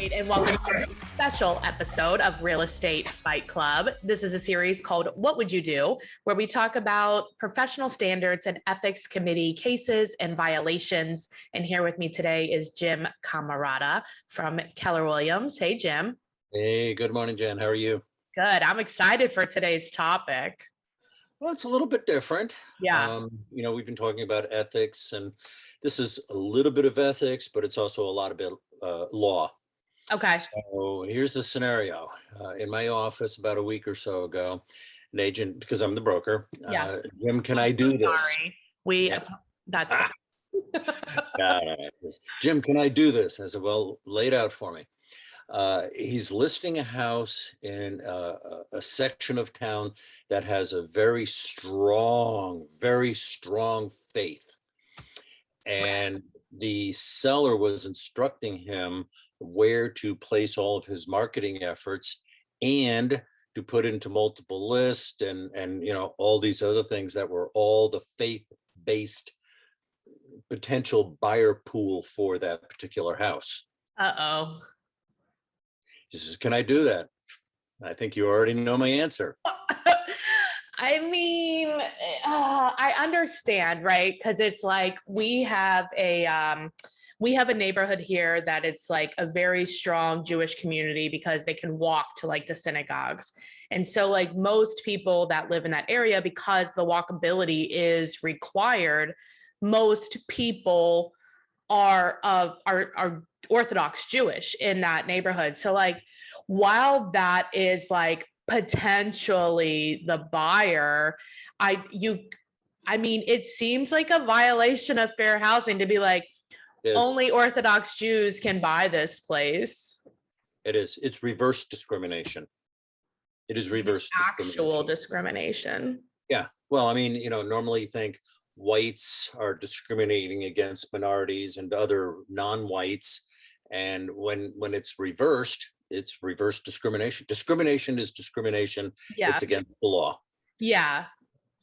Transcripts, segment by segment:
right, and welcome to a special episode of Real Estate Fight Club. This is a series called What Would You Do?, where we talk about professional standards and ethics committee cases and violations. And here with me today is Jimcamarata from Keller Williams. Hey, Jim. Hey, good morning, Jen. How are you? Good. I'm excited for today's topic. Well, it's a little bit different. Yeah. We've been talking about ethics, and this is a little bit of ethics, but it's also a lot of law. Okay. So here's the scenario. In my office about a week or so ago, an agent, because I'm the broker, Yeah. Jim, can I do this? Sorry. That's Jim, can I do this? I said, well, lay it out for me. He's listing a house in a section of town that has a very strong faith. And the seller was instructing him where to place all of his marketing efforts and to put into multiple lists and all these other things that were all the faith-based potential buyer pool for that particular house. Uh-oh. He says, can I do that? I think you already know my answer. I mean, I understand, right? Because it's like we have a neighborhood here that it's like a very strong Jewish community because they can walk to like the synagogues. And so like most people that live in that area, because the walkability is required, most people are Orthodox Jewish in that neighborhood. So like, while that is like potentially the buyer, I mean, it seems like a violation of fair housing to be like, only Orthodox Jews can buy this place. It is. It's reverse discrimination. It is reverse actual discrimination. Yeah. Well, I mean, normally you think whites are discriminating against minorities and other non-whites. And when it's reversed discrimination. Discrimination is discrimination. Yeah. It's against the law. Yeah.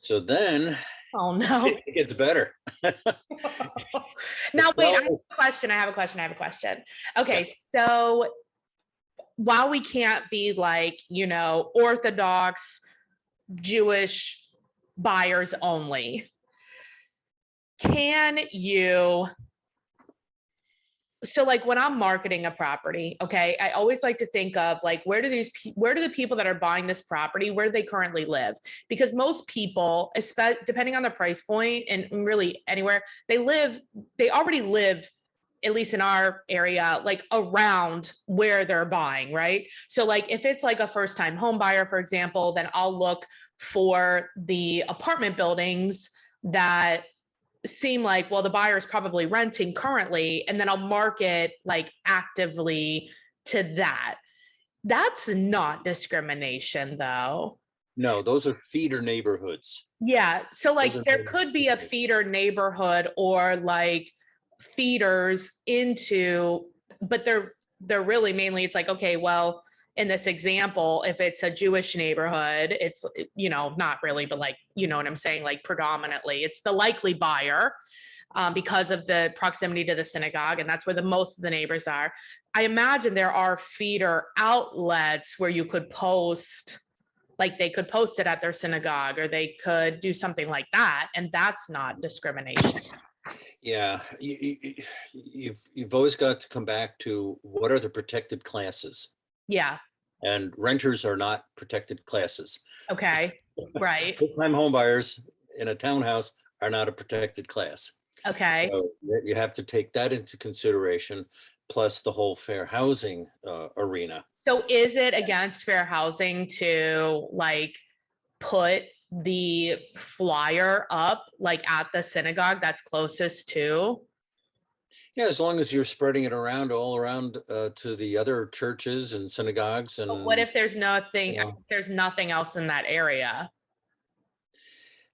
So then, oh no, it gets better. Now, wait, I have a question. Okay. Yeah. So while we can't be like, Orthodox Jewish buyers only, can you, so like when I'm marketing a property, okay, I always like to think of like, where do the people that are buying this property, where do they currently live? Because most people, depending on the price point and really anywhere, they already live, at least in our area, like around where they're buying, right? So like if it's like a first time home buyer, for example, then I'll look for the apartment buildings that seem like, well, the buyer is probably renting currently, and then I'll market like actively to that. That's not discrimination though. No, those are feeder neighborhoods. Yeah. So like there could be a feeder neighborhood or like feeders into, but they're really mainly, it's like, okay, well, in this example, if it's a Jewish neighborhood, it's, not really, but like, you know what I'm saying? Like predominantly it's the likely buyer because of the proximity to the synagogue. And that's where most of the neighbors are. I imagine there are feeder outlets where you could post, like they could post it at their synagogue or they could do something like that. And that's not discrimination. Yeah, you've always got to come back to what are the protected classes. Yeah. And renters are not protected classes. Okay, right. Full-time home buyers in a townhouse are not a protected class. Okay. So you have to take that into consideration, plus the whole fair housing arena. So is it against fair housing to like put the flyer up like at the synagogue that's closest to? Yeah, as long as you're spreading it around all around to the other churches and synagogues. And but what if there's nothing else in that area?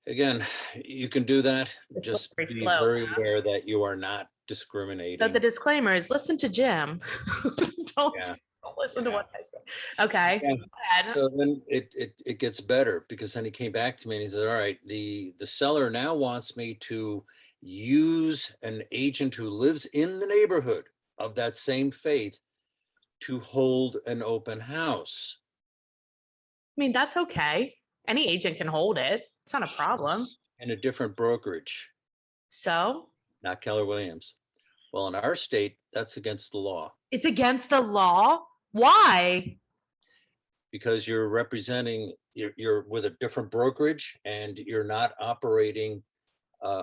Again, you can do that. Just be very aware that you are not discriminating. So the disclaimer is listen to Jim. Don't listen to what I say. Okay. Yeah. So then it gets better, because then he came back to me and he said, all right, the seller now wants me to use an agent who lives in the neighborhood of that same faith to hold an open house. I mean, that's okay. Any agent can hold it. It's not a problem. In a different brokerage, So not Keller Williams. Well, in our state, that's against the law it's against the law. Why? because you're representing, you're with a different brokerage and you're not operating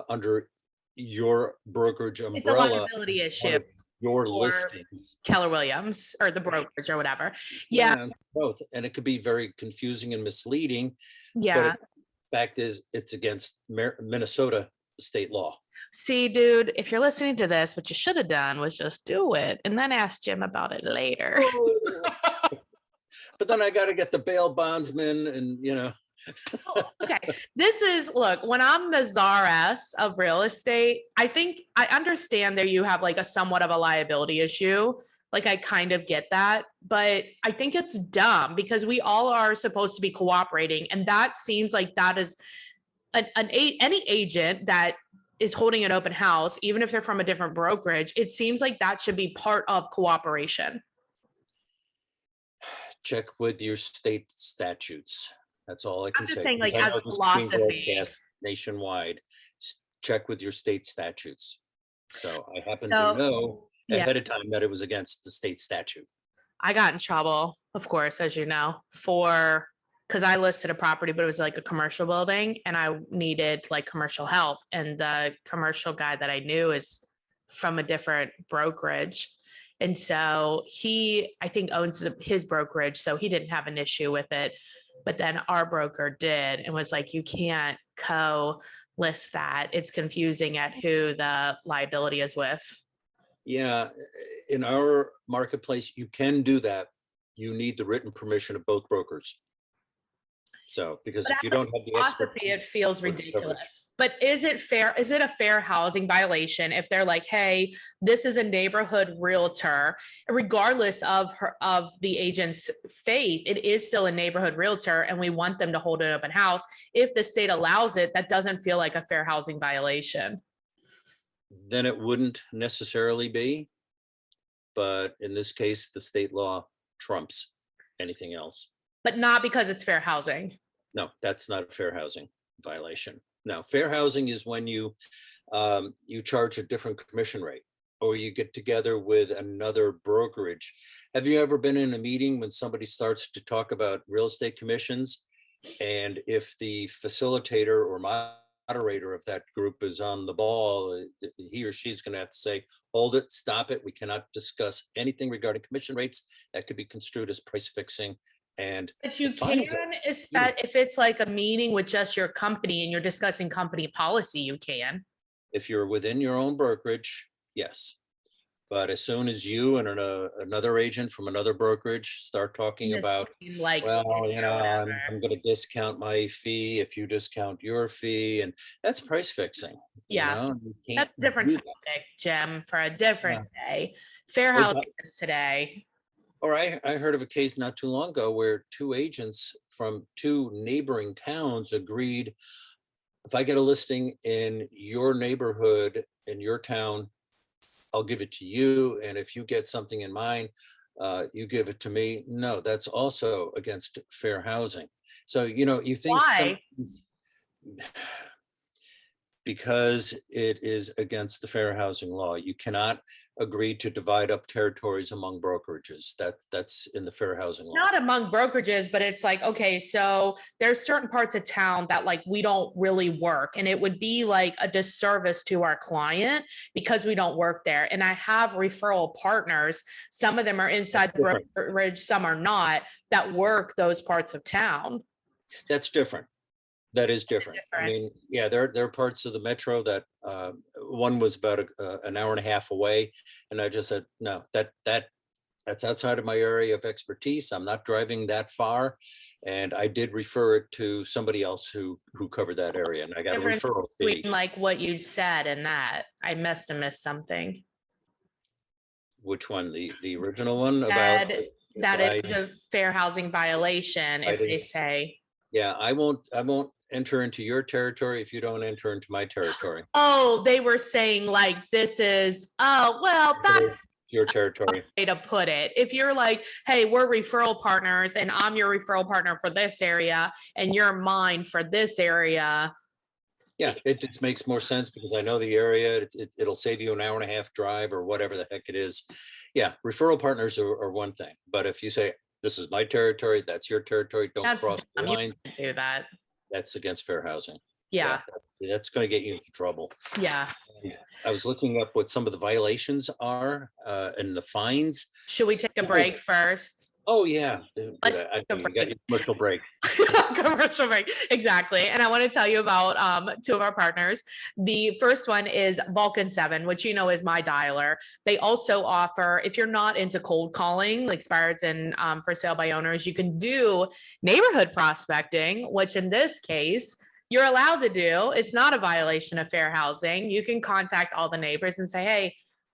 under your brokerage It's a umbrella, liability one issue of your for listings. Keller Williams or the brokerage or whatever. Yeah. Yeah, both. And it could be very confusing and misleading, but Yeah. fact is, it's against Minnesota state law. See, dude, if you're listening to this, what you should have done was just do it and then ask Jim about it later. But then I got to get the bail bondsman and, Okay. This is, look, when I'm the czaress of real estate, I think I understand that you have like a somewhat of a liability issue. Like I kind of get that, but I think it's dumb because we all are supposed to be cooperating. And that seems like that is any agent that is holding an open house, even if they're from a different brokerage, it seems like that should be part of cooperation. check with your state statutes. That's all I can I'm just say. saying, like, Because I as know a this is being philosophy. broadcast nationwide. Check with your state statutes. So I happen to So, know yeah, ahead of time that it was against the state statute. I got in trouble, of course, as you know, because I listed a property, but it was like a commercial building and I needed like commercial help. And the commercial guy that I knew is from a different brokerage. And so he, I think, owns his brokerage. So he didn't have an issue with it. But then our broker did and was like, you can't co-list that. It's confusing at who the liability is with. Yeah, in our marketplace, you can do that. You need the written permission of both brokers. So, because But if as you a don't have the philosophy, it feels for ridiculous. But is it fair? Is it a fair housing violation if they're like, hey, this is a neighborhood realtor, regardless of the agent's faith, it is still a neighborhood realtor, and we want them to hold an open house. If the state allows it, that doesn't feel like a fair housing violation. then it wouldn't necessarily be. But in this case, the state law trumps anything else. But not because it's fair housing. No, that's not a fair housing violation. No, fair housing is when you charge a different commission rate or you get together with another brokerage. Have you ever been in a meeting when somebody starts to talk about real estate commissions? And if the facilitator or moderator of that group is on the ball, he or she's going to have to say, hold it, stop it. We cannot discuss anything regarding commission rates. That could be construed as price fixing. And but you can, if it's like a meeting with just your company and you're discussing company policy, you can. If you're within your own brokerage, yes. But as soon as you and another agent from another brokerage start talking about, like, well, I'm going to discount my fee if you discount your fee, and that's price fixing. Yeah, that's a different topic, Jim, for a different day. Fair housing is today. Or I heard of a case not too long ago where two agents from two neighboring towns agreed, if I get a listing in your neighborhood, in your town, I'll give it to you. And if you get something in mine, you give it to me. No, that's also against fair housing. So, you think why? Because it is against the fair housing law. You cannot agree to divide up territories among brokerages. That's in the fair housing law. Not among brokerages, but it's like, okay, so there's certain parts of town that like we don't really work, and it would be like a disservice to our client because we don't work there. And I have referral partners, some of them are inside the brokerage, some are not, that work those parts of town. That's different. That is different. I mean, yeah, there are parts of the metro that one was about an hour and a half away, and I just said, no, that's outside of my area of expertise. I'm not driving that far, and I did refer it to somebody else who covered that area, and I got a referral fee. Like what you said and that I must have missed something. Which one? The original one about that it was a fair housing violation if they say. Yeah, I won't enter into your territory if you don't enter into my territory. Oh, they were saying like this is, oh, well, Your territory. Way to put it. If you're like, hey, we're referral partners and I'm your referral partner for this area and you're mine for this area. Yeah, it just makes more sense because I know the area. It'll save you an hour and a half drive or whatever the heck it is. Yeah, referral partners are one thing. But if you say, this is my territory, that's your territory, don't cross the You line, can't do that. that's against fair housing. Yeah. That's going to get you into trouble. Yeah. I was looking up what some of the violations are and the fines. Should we take a break first? Oh, yeah. Let's You got your commercial break. Commercial break. Exactly. And I want to tell you about two of our partners. The first one is Vulcan 7, which you know is my dialer. They also offer, if you're not into cold calling, like expireds and for sale by owners, you can do neighborhood prospecting, which in this case, you're allowed to do. It's not a violation of fair housing. You can contact all the neighbors and say, hey,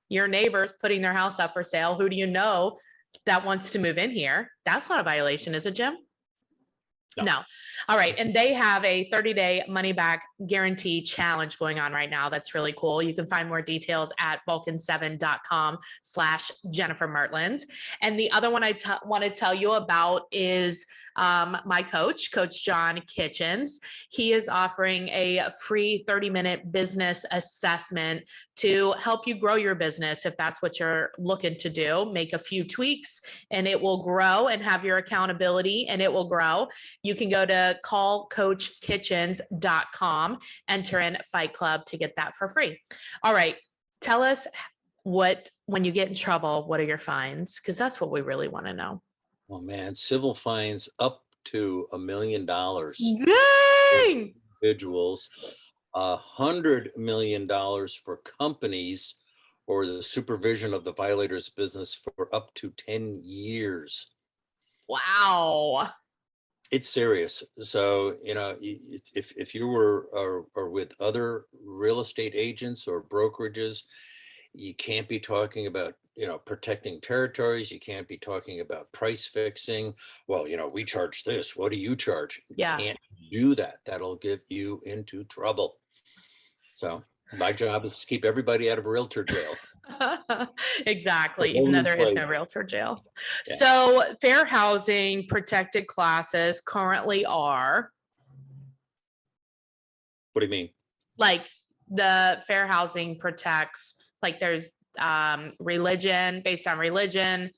your neighbor's putting their house up for sale. Who do you know that wants to move in here? That's not a violation, is it, Jim? No. All right. And they have a 30-day money back guarantee challenge going on right now. That's really cool. You can find more details at vulcan7.com/Jennifer Mertland. And the other one I want to tell you about is my coach, Coach John Kitchens. He is offering a free 30-minute business assessment to help you grow your business. If that's what you're looking to do, make a few tweaks and it will grow, and have your accountability and it will grow. You can go to callcoachkitchens.com, enter in Fight Club to get that for free. All right. Tell us when you get in trouble, what are your fines? Because that's what we really want to know. Oh man, civil fines up to $1 million. Dang! Individuals, $100 million for companies, or the supervision of the violator's business for up to 10 years. Wow. It's serious. So, if you were or with other real estate agents or brokerages, you can't be talking about, protecting territories. You can't be talking about price fixing. Well, we charge this. What do you charge? Yeah. You can't do that. That'll get you into trouble. So my job is to keep everybody out of realtor jail. Exactly. Even though there is no realtor jail. Yeah. So fair housing protected classes currently are. What do you mean? Like the fair housing protects, like there's religion, based on religion,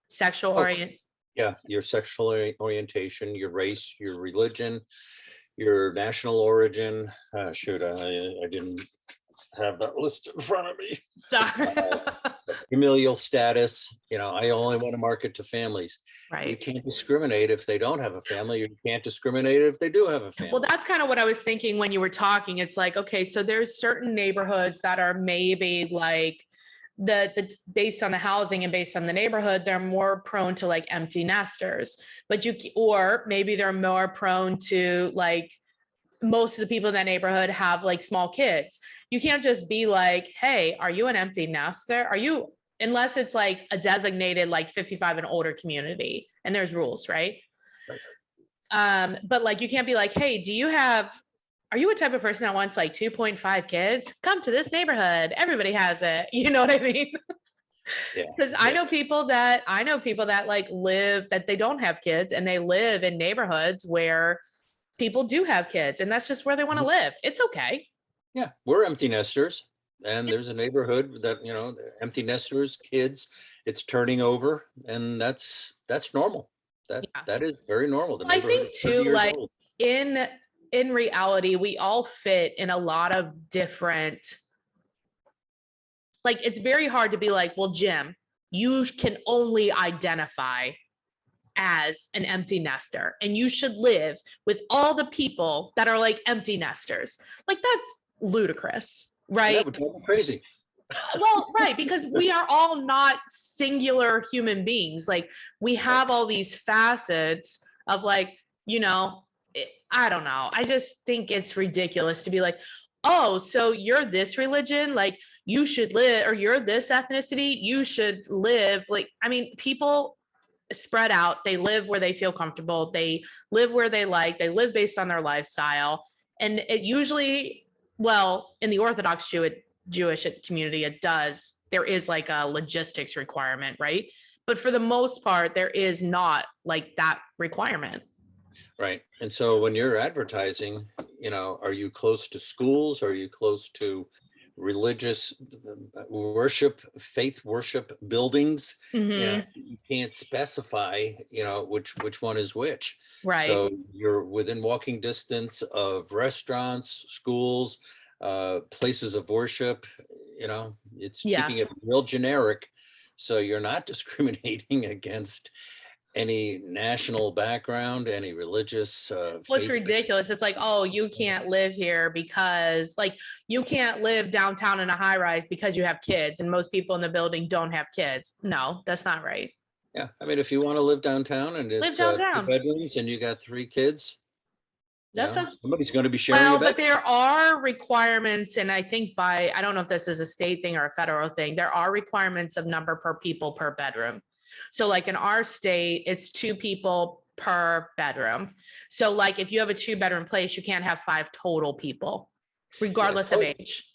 sexual orientation. Yeah, your sexual orientation, your race, your religion, your national origin. Shoot, I didn't have that list in front of me. Sorry. Familial status. I only want to market to families. Right. You can't discriminate if they don't have a family. You can't discriminate if they do have a family. Well, that's kind of what I was thinking when you were talking. It's like, okay, so there's certain neighborhoods that are maybe like the based on the housing and based on the neighborhood, they're more prone to like empty nesters, or maybe they're more prone to like, most of the people in that neighborhood have like small kids. You can't just be like, hey, are you an empty nester? Unless it's like a designated like 55 and older community and there's rules, right? But like, you can't be like, hey, are you a type of person that wants like 2.5 kids? Come to this neighborhood. Everybody has it. You know what I mean? Because I know people that like that they don't have kids and they live in neighborhoods where people do have kids and that's just where they want to live. It's okay. Yeah, we're empty nesters, and there's a neighborhood that, empty nesters, kids, it's turning over, and that's normal. That is very normal. I think too, like in reality, we all fit in a lot of different, like, it's very hard to be like, well, Jim, you can only identify as an empty nester and you should live with all the people that are like empty nesters. Like, that's ludicrous, right? That would drive me crazy. Well, right, because we are all not singular human beings. Like, we have all these facets of like, I don't know. I just think it's ridiculous to be like, oh, so you're this religion, like you should live, or you're this ethnicity, you should live. Like, I mean, people spread out, they live where they feel comfortable, they live where they like, they live based on their lifestyle. And it usually, well, in the Orthodox Jew, Jewish community, there is like a logistics requirement, right? But for the most part, there is not like that requirement. Right. And so when you're advertising, are you close to schools? Are you close to religious worship, faith worship buildings? Mm-hmm. You can't specify, which one is which. Right. So you're within walking distance of restaurants, schools, places of worship, it's Yeah. keeping it real generic. So you're not discriminating against any national background, any religious What's faith. ridiculous? It's like, oh, you can't live here because, like, you can't live downtown in a high rise because you have kids, and most people in the building don't have kids. No, that's not right. Yeah, I mean, if you want to live downtown and Live it's 2 downtown. bedrooms and you got 3 kids, That's a somebody's going to be sharing a Well, bed. but there are requirements, and I think I don't know if this is a state thing or a federal thing, there are requirements of number per people per bedroom. So like in our state, it's 2 people per bedroom. So like if you have a 2-bedroom place, you can't have 5 total people, regardless of age.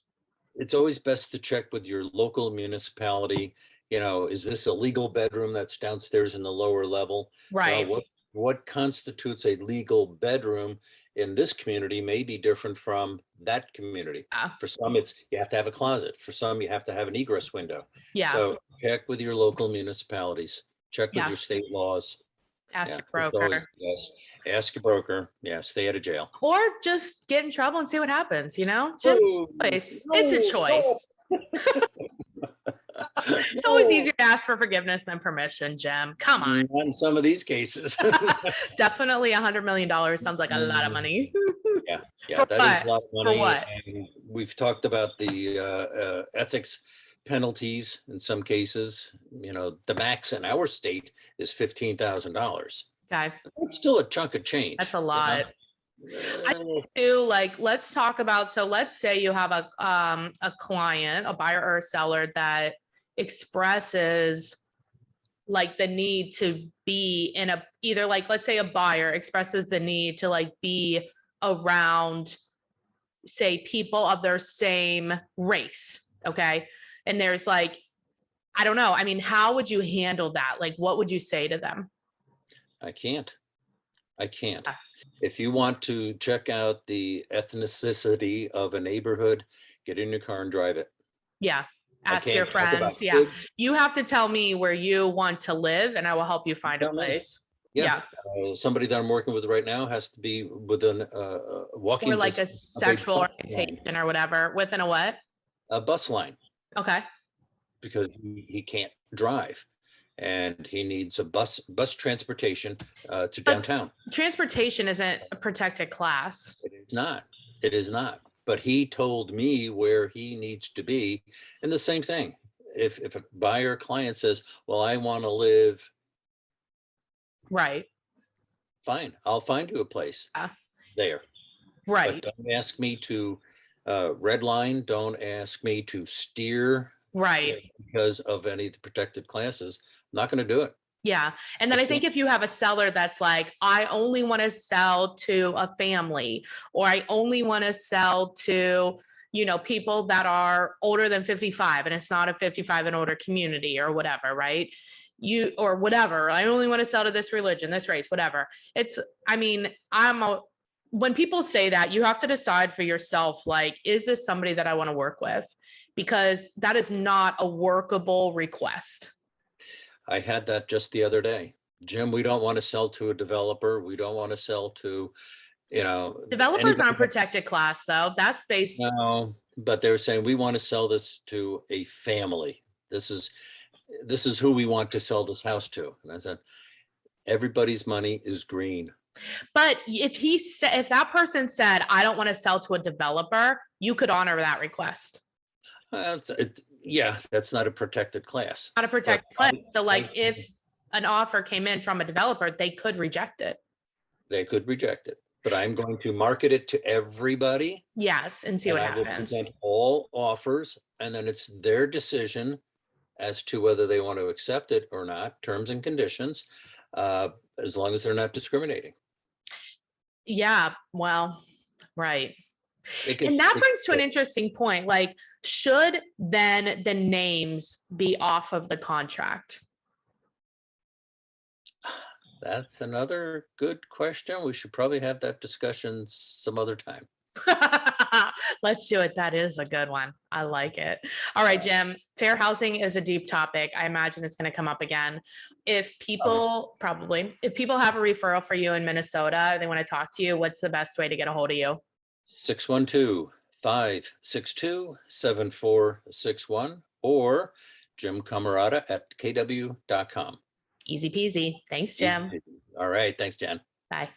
It's always best to check with your local municipality. Is this a legal bedroom that's downstairs in the lower level? Right. Well, what constitutes a legal bedroom in this community may be different from that community. Yeah. For some, it's you have to have a closet. For some, you have to have an egress window. Yeah. So check with your local municipalities. Check with your Yes. state laws. Ask Yeah, your broker. yes. Ask your broker. Yeah, stay out of jail. Or just get in trouble and see what happens, Jim? Oh, Choice. It's a choice. It's always easier to ask for forgiveness than permission, Jim. Come on. Not in some of these cases. Definitely $100 million sounds like a lot of money. Yeah, For that is a lot of money. For what? And we've talked about the ethics penalties in some cases. The max in our state is $15,000. Okay. That's still a chunk of change. That's a lot. I do like, let's talk about, so let's say you have a client, a buyer or a seller that expresses like the need to be in either like, let's say a buyer expresses the need to like be around, say, people of their same race. Okay. And there's like, I don't know. I mean, how would you handle that? Like, what would you say to them? I can't. If you want to check out the ethnicity of a neighborhood, get in your car and drive it. Yeah. Ask your friends. Yeah. You have to tell me where you want to live and I will help you find a place. Yeah. Somebody that I'm working with right now has to be within walking or like a sexual orientation or whatever, within a what? A bus line. Okay. Because he can't drive and he needs a bus transportation to downtown. Transportation isn't a protected class. It is not. But he told me where he needs to be. And the same thing, if a buyer client says, well, I want to live. Right. Fine. I'll find you a place there. Right. But don't ask me to red line. Don't ask me to steer. Right. Because of any of the protected classes. I'm not going to do it. Yeah. And then I think if you have a seller that's like, I only want to sell to a family, or I only want to sell to, people that are older than 55 and it's not a 55 and older community or whatever, right? Or whatever. I only want to sell to this religion, this race, whatever. When people say that, you have to decide for yourself, like, is this somebody that I want to work with? Because that is not a workable request. I had that just the other day. Jim, we don't want to sell to a developer. We don't want to sell to, Developers aren't protected class though. That's based. No, but they're saying we want to sell this to a family. This is who we want to sell this house to. And I said, everybody's money is green. But if that person said, I don't want to sell to a developer, you could honor that request. That's not a protected class. Not a protected class. So like if an offer came in from a developer, they could reject it. They could reject it, but I'm going to market it to everybody. Yes, and see what happens. I will present all offers, and then it's their decision as to whether they want to accept it or not, terms and conditions, as long as they're not discriminating. Yeah, well, right. And that brings to an interesting point. Like, should then the names be off of the contract? That's another good question. We should probably have that discussion some other time. Let's do it. That is a good one. I like it. All right, Jim. Fair housing is a deep topic. I imagine it's going to come up again. If people if people have a referral for you in Minnesota, they want to talk to you, what's the best way to get a hold of you? 612-562-7461 or Jimcamarata@kw.com. Easy peasy. Thanks, Jim. All right. Thanks, Jan. Bye.